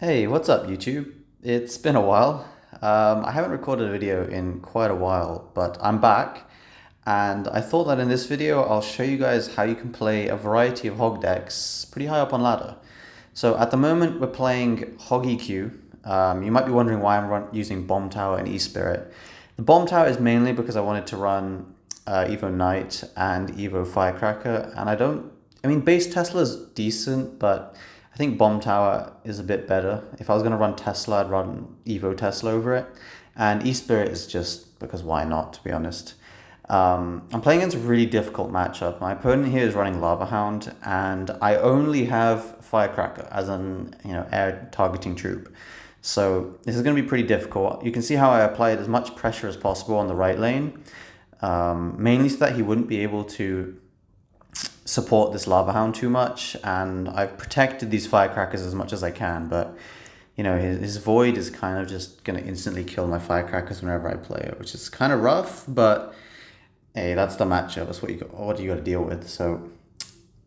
Hey, what's up, YouTube? It's been a while. I haven't recorded a video in quite a while, but I'm back, and I thought that in this video I'll show you guys how you can play a variety of hog decks pretty high up on ladder. So at the moment we're playing Hog EQ. You might be wondering why I'm using Bomb Tower and E-Spirit. The Bomb Tower is mainly because I wanted to run Evo Knight and Evo Firecracker, and I mean, base Tesla is decent, but I think Bomb Tower is a bit better. If I was going to run Tesla, I'd run Evo Tesla over it. And E-Spirit is just because why not, to be honest. I'm playing against a really difficult matchup. My opponent here is running Lava Hound, and I only have Firecracker as an air targeting troop. So this is going to be pretty difficult. You can see how I applied as much pressure as possible on the right lane, mainly so that he wouldn't be able to support this Lava Hound too much, and I've protected these Firecrackers as much as I can, but his Void is kind of just going to instantly kill my Firecrackers whenever I play it, which is kind of rough, but hey, that's the matchup. That's what you got to deal with. So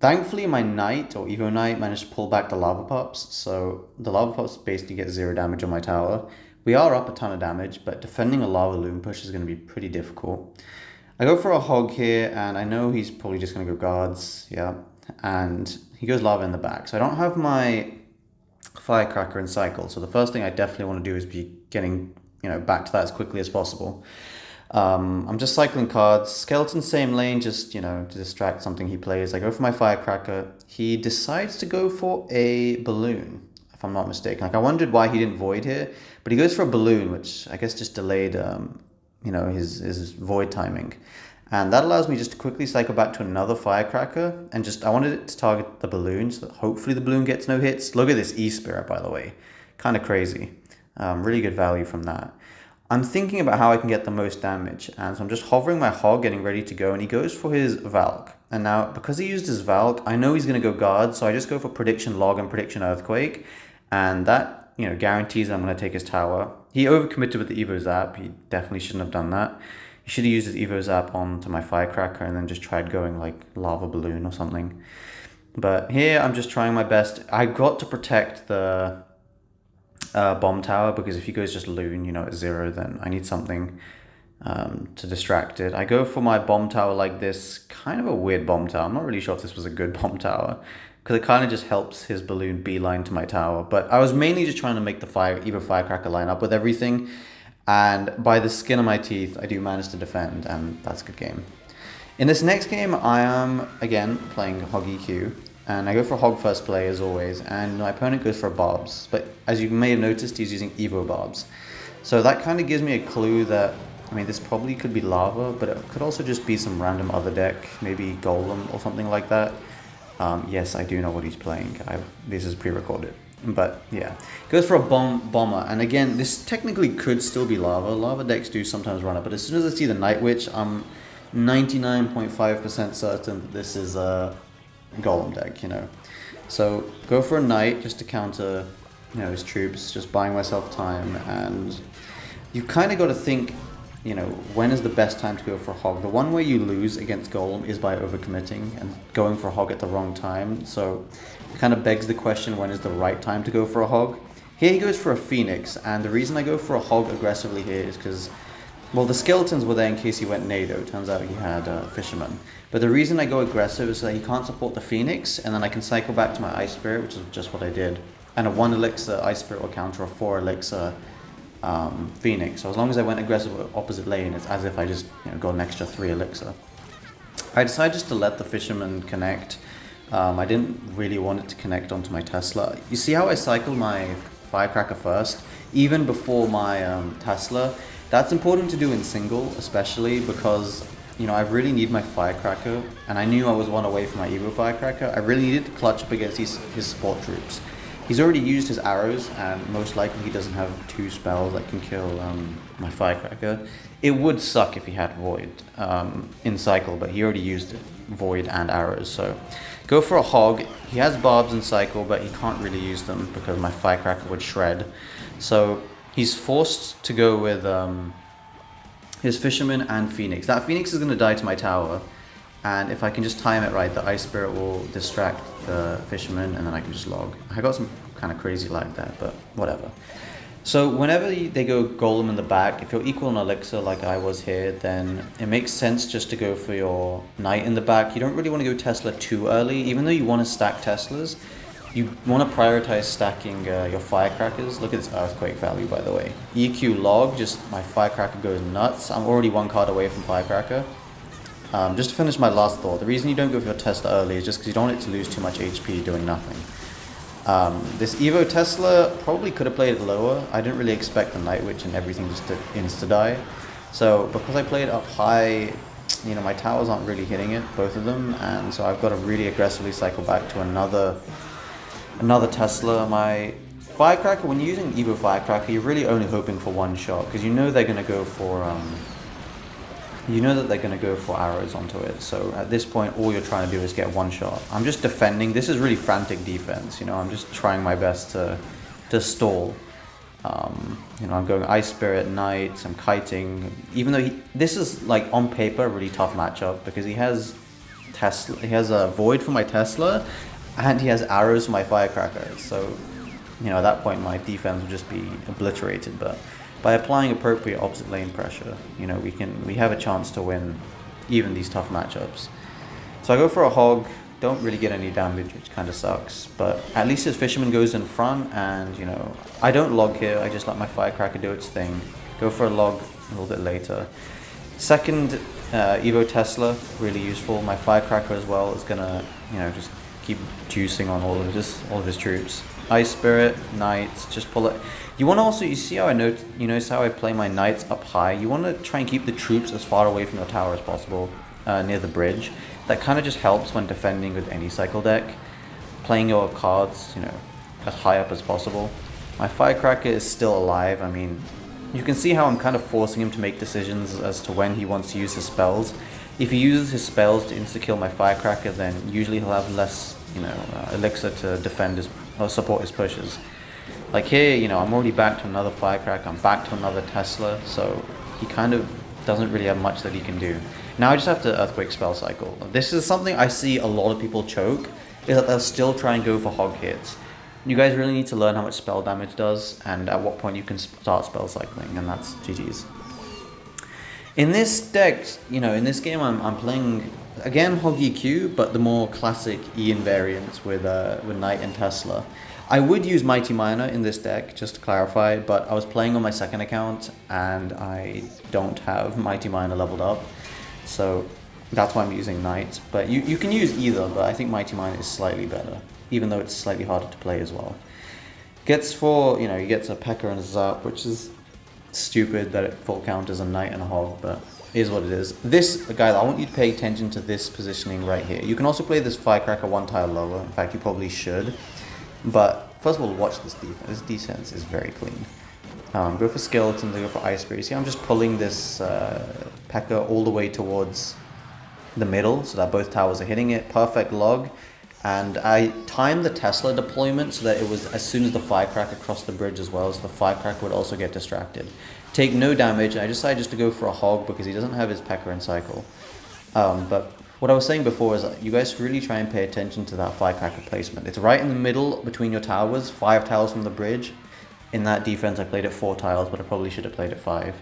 thankfully my Knight or Evo Knight managed to pull back the Lava Pups, so the Lava Pups basically get 0 damage on my tower. We are up a ton of damage, but defending a Lava Loom push is going to be pretty difficult. I go for a hog here, and I know he's probably just going to go guards, yeah, and he goes lava in the back. So I don't have my Firecracker in cycle, so the first thing I definitely want to do is be getting back to that as quickly as possible. I'm just cycling cards. Skeleton same lane, just to distract something he plays. I go for my Firecracker. He decides to go for a balloon, if I'm not mistaken. Like, I wondered why he didn't void here, but he goes for a balloon, which I guess just delayed his void timing. And that allows me just to quickly cycle back to another Firecracker, and I wanted it to target the balloon, so that hopefully the balloon gets no hits. Look at this E-Spirit, by the way. Kind of crazy. Really good value from that. I'm thinking about how I can get the most damage, and so I'm just hovering my hog, getting ready to go, and he goes for his Valk. And now, because he used his Valk, I know he's going to go guard, so I just go for Prediction Log and Prediction Earthquake, and that guarantees I'm going to take his tower. He overcommitted with the Evo Zap. He definitely shouldn't have done that. He should have used his Evo Zap onto my Firecracker and then just tried going like Lava Balloon or something. But here I'm just trying my best. I got to protect the Bomb Tower, because if he goes just Loon, at 0, then I need something to distract it. I go for my Bomb Tower like this, kind of a weird Bomb Tower. I'm not really sure if this was a good Bomb Tower, because it kind of just helps his balloon beeline to my tower. But I was mainly just trying to make the Evo Firecracker line up with everything, and by the skin of my teeth, I do manage to defend, and that's a good game. In this next game, I am, again, playing Hog EQ, and I go for Hog first play, as always, and my opponent goes for Barbs. But as you may have noticed, he's using Evo Barbs. So that kind of gives me a clue that, this probably could be Lava, but it could also just be some random other deck, maybe Golem or something like that. Yes, I do know what he's playing. This is pre-recorded. But yeah, goes for a bomber, and again, this technically could still be Lava. Lava decks do sometimes run it, but as soon as I see the Night Witch, I'm 99.5% certain that this is a Golem deck, So go for a Knight just to counter, his troops, just buying myself time, and you kind of got to think, when is the best time to go for a hog? The one way you lose against Golem is by overcommitting and going for a hog at the wrong time. So it kind of begs the question, when is the right time to go for a hog? Here he goes for a Phoenix, and the reason I go for a hog aggressively here is because, well, the skeletons were there in case he went Nado. Turns out he had Fisherman. But the reason I go aggressive is that he can't support the Phoenix, and then I can cycle back to my Ice Spirit, which is just what I did. And a 1 elixir Ice Spirit will counter a 4 elixir Phoenix. So as long as I went aggressive opposite lane, it's as if I just got an extra 3 elixir. I decided just to let the Fisherman connect. I didn't really want it to connect onto my Tesla. You see how I cycle my Firecracker first, even before my Tesla? That's important to do in single, especially because I really need my Firecracker, and I knew I was 1 away from my Evo Firecracker. I really needed to clutch up against his support troops. He's already used his arrows, and most likely he doesn't have 2 spells that can kill my Firecracker. It would suck if he had Void in cycle, but he already used it, Void and arrows. So go for a hog. He has Barbs in cycle, but he can't really use them because my Firecracker would shred. So he's forced to go with his Fisherman and Phoenix. That Phoenix is going to die to my tower, and if I can just time it right, the Ice Spirit will distract the Fisherman, and then I can just log. I got some kind of crazy lag there, but whatever. So whenever they go Golem in the back, if you're equal on Elixir like I was here, then it makes sense just to go for your Knight in the back. You don't really want to go Tesla too early, even though you want to stack Teslas. You want to prioritize stacking your Firecrackers. Look at this Earthquake value, by the way. EQ log, just my Firecracker goes nuts. I'm already one card away from Firecracker. Just to finish my last thought, the reason you don't go for your Tesla early is just because you don't want it to lose too much HP doing nothing. This Evo Tesla probably could have played it lower. I didn't really expect the Night Witch and everything just to insta-die. So because I played up high, you know, my towers aren't really hitting it, both of them, and so I've got to really aggressively cycle back to another Tesla. My Firecracker, when you're using Evo Firecracker, you're really only hoping for one shot, because you know they're going to go for you know that they're going to go for arrows onto it. So at this point, all you're trying to do is get one shot. I'm just defending. This is really frantic defense. You know, I'm just trying my best to stall. You know, I'm going Ice Spirit, Knight, I'm kiting. Even though this is like on paper a really tough matchup, because he has Tesla, he has a Void for my Tesla, and he has arrows for my Firecracker. So, you know, at that point my defense will just be obliterated. But by applying appropriate opposite lane pressure, you know, we have a chance to win even these tough matchups. So I go for a hog, don't really get any damage, which kind of sucks, but at least his Fisherman goes in front, and you know, I don't log here, I just let my Firecracker do its thing. Go for a log a little bit later. Second Evo Tesla, really useful. My Firecracker as well is gonna, you know, just keep juicing on all of his troops. Ice Spirit, Knight, just pull it. You want to also, you see how you notice how I play my Knights up high? You want to try and keep the troops as far away from your tower as possible, near the bridge. That kind of just helps when defending with any cycle deck. Playing your cards, you know, as high up as possible. My Firecracker is still alive. I mean, you can see how I'm kind of forcing him to make decisions as to when he wants to use his spells. If he uses his spells to insta-kill my Firecracker, then usually he'll have less, you know, elixir to defend his or support his pushes. Like here, you know, I'm already back to another Firecracker, I'm back to another Tesla, so he kind of doesn't really have much that he can do. Now I just have to Earthquake spell cycle. This is something I see a lot of people choke, is that they'll still try and go for hog hits. You guys really need to learn how much spell damage does, and at what point you can start spell cycling, and that's GG's. In this deck, you know, in this game I'm playing, again, Hog EQ, but the more classic Ian variant with Knight and Tesla. I would use Mighty Miner in this deck, just to clarify, but I was playing on my second account, and I don't have Mighty Miner leveled up, so that's why I'm using Knight. But you can use either, but I think Mighty Miner is slightly better, even though it's slightly harder to play as well. Gets for, you know, he gets a P.E.K.K.A. and a Zap, which is stupid that it full count as a Knight and a Hog, but it is what it is. This, guys, I want you to pay attention to this positioning right here. You can also play this Firecracker one tile lower, in fact you probably should. But first of all, watch this defense. This defense is very clean. Go for Skeletons, go for Ice Spirit. See, I'm just pulling this P.E.K.K.A. all the way towards the middle so that both towers are hitting it. Perfect log. And I timed the Tesla deployment so that it was as soon as the Firecracker crossed the bridge as well, so the Firecracker would also get distracted. Take no damage, and I decided just to go for a hog because he doesn't have his P.E.K.K.A. in cycle. But what I was saying before is that you guys really try and pay attention to that Firecracker placement. It's right in the middle between your towers, 5 tiles from the bridge. In that defense I played it 4 tiles, but I probably should have played it 5.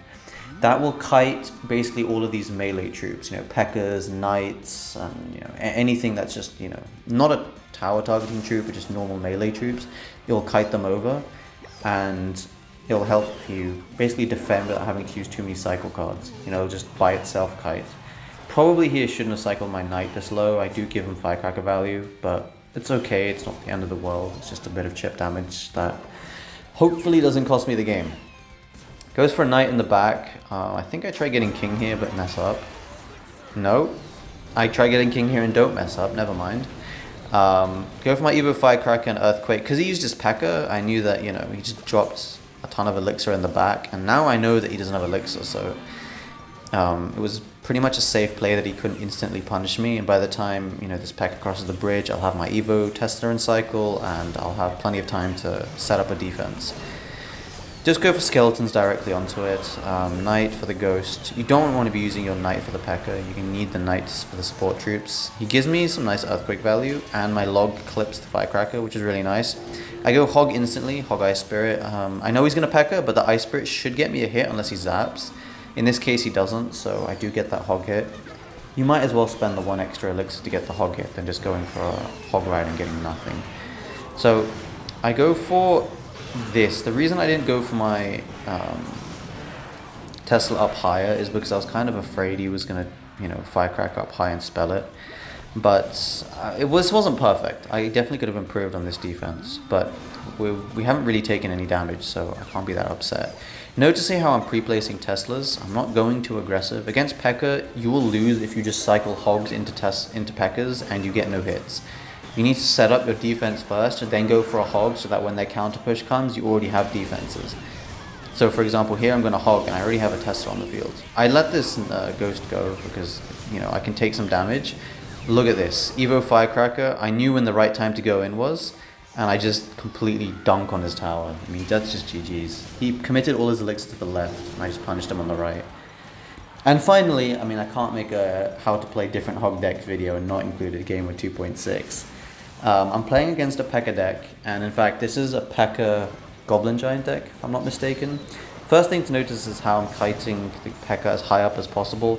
That will kite basically all of these melee troops, you know, P.E.K.K.A.s, Knights, and, you know, anything that's just, you know, not a tower targeting troop, but just normal melee troops. You'll kite them over, and it'll help you basically defend without having to use too many cycle cards. You know, just by itself kite. Probably here shouldn't have cycled my Knight this low. I do give him Firecracker value, but it's okay, it's not the end of the world. It's just a bit of chip damage that hopefully doesn't cost me the game. Goes for a Knight in the back. I think I try getting King here, but mess up. No. I try getting King here and don't mess up, never mind. Go for my Evo Firecracker and Earthquake. Because he used his P.E.K.K.A., I knew that, you know, he just dropped a ton of elixir in the back, and now I know that he doesn't have elixir, so it was pretty much a safe play that he couldn't instantly punish me, and by the time, you know, this P.E.K.K.A. crosses the bridge, I'll have my Evo Tesla in cycle, and I'll have plenty of time to set up a defense. just go for skeletons directly onto it. Knight for the ghost. You don't want to be using your knight for the P.E.K.K.A. You can need the knights for the support troops. He gives me some nice earthquake value, and my log clips the firecracker, which is really nice. I go hog instantly, hog ice spirit. I know he's going to P.E.K.K.A., but the ice spirit should get me a hit unless he zaps. In this case he doesn't, so I do get that hog hit. You might as well spend the 1 extra elixir to get the hog hit than just going for a hog ride and getting nothing. So I go for this. The reason I didn't go for my Tesla up higher is because I was kind of afraid he was going to, you know, firecracker up high and spell it. But this wasn't perfect. I definitely could have improved on this defense, but we haven't really taken any damage, so I can't be that upset. Noticing how I'm pre-placing Teslas, I'm not going too aggressive. Against P.E.K.K.A, you will lose if you just cycle hogs into P.E.K.K.As and you get no hits. You need to set up your defense first and then go for a hog so that when their counter push comes, you already have defenses. So for example, here I'm going to hog and I already have a Tesla on the field. I let this ghost go because, you know, I can take some damage. Look at this, Evo Firecracker. I knew when the right time to go in was, and I just completely dunk on his tower. I mean, that's just GG's. He committed all his elixirs to the left, and I just punished him on the right. And finally, I mean, I can't make a how to play different hog decks video and not include a game with 2.6. I'm playing against a P.E.K.K.A deck, and in fact, this is a P.E.K.K.A Goblin Giant deck, if I'm not mistaken. First thing to notice is how I'm kiting the P.E.K.K.A as high up as possible.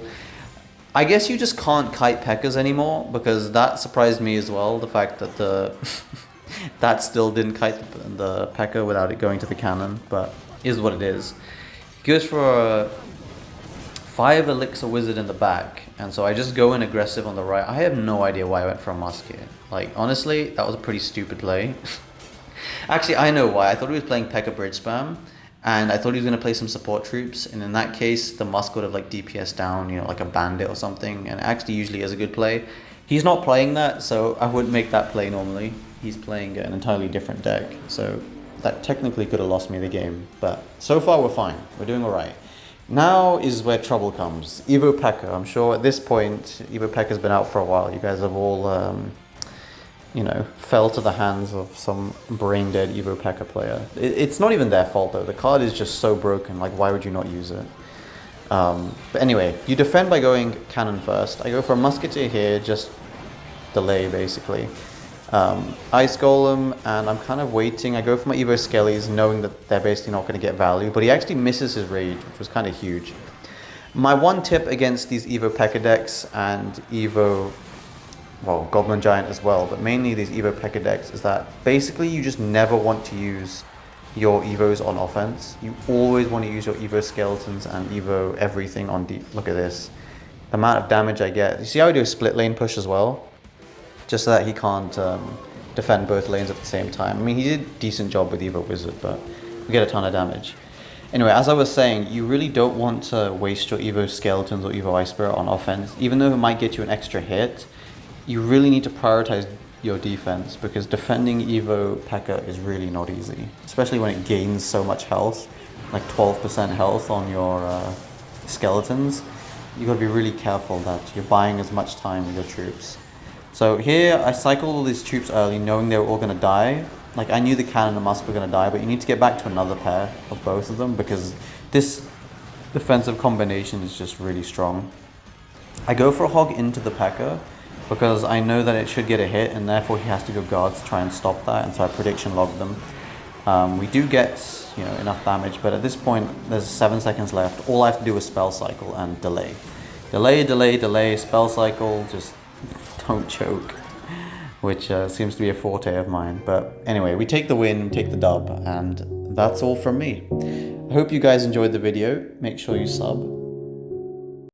I guess you just can't kite P.E.K.K.As anymore, because that surprised me as well, the fact that the that still didn't kite the P.E.K.K.A without it going to the cannon, but is what it is. He goes for a 5 elixir wizard in the back, and so I just go in aggressive on the right. I have no idea why I went for a musk here. Like, honestly, that was a pretty stupid play. Actually, I know why. I thought he was playing P.E.K.K.A bridge spam, and I thought he was going to play some support troops, and in that case, the musk would have like DPS down, you know, like a bandit or something, and actually usually is a good play. He's not playing that, so I wouldn't make that play normally. He's playing an entirely different deck, so that technically could have lost me the game, but so far we're fine. We're doing alright. Now is where trouble comes. Evo P.E.K.K.A. I'm sure at this point, Evo P.E.K.K.A has been out for a while. You guys have all, you know, fell to the hands of some brain-dead Evo P.E.K.K.A player. It's not even their fault though. The card is just so broken, like why would you not use it? But anyway, you defend by going cannon first. I go for a musketeer here, just delay basically. Ice Golem, and I'm kind of waiting. I go for my Evo Skellies, knowing that they're basically not going to get value, but he actually misses his rage, which was kind of huge. My one tip against these Evo P.E.K.K.A decks and Evo, well, Goblin Giant as well, but mainly these Evo P.E.K.K.A decks, is that basically you just never want to use your Evos on offense. You always want to use your Evo Skeletons and Evo everything on deep. Look at this. The amount of damage I get. You see how I do a split lane push as well? Just so that he can't defend both lanes at the same time. I mean, he did a decent job with Evo Wizard, but we get a ton of damage. Anyway, as I was saying, you really don't want to waste your Evo Skeletons or Evo Ice Spirit on offense. Even though it might get you an extra hit, you really need to prioritize your defense, because defending Evo P.E.K.K.A is really not easy. Especially when it gains so much health, like 12% health on your Skeletons. You gotta be really careful that you're buying as much time with your troops. So here, I cycled all these troops early, knowing they were all going to die. Like, I knew the cannon and musk were going to die, but you need to get back to another pair of both of them, because this defensive combination is just really strong. I go for a hog into the P.E.K.K.A, because I know that it should get a hit, and therefore he has to go guard to try and stop that, and so I prediction log them. We do get, you know, enough damage, but at this point, there's 7 seconds left. All I have to do is spell cycle and delay. Delay, delay, delay, spell cycle, just don't choke, which seems to be a forte of mine. But anyway, we take the win, we take the dub, and that's all from me. I hope you guys enjoyed the video. Make sure you sub.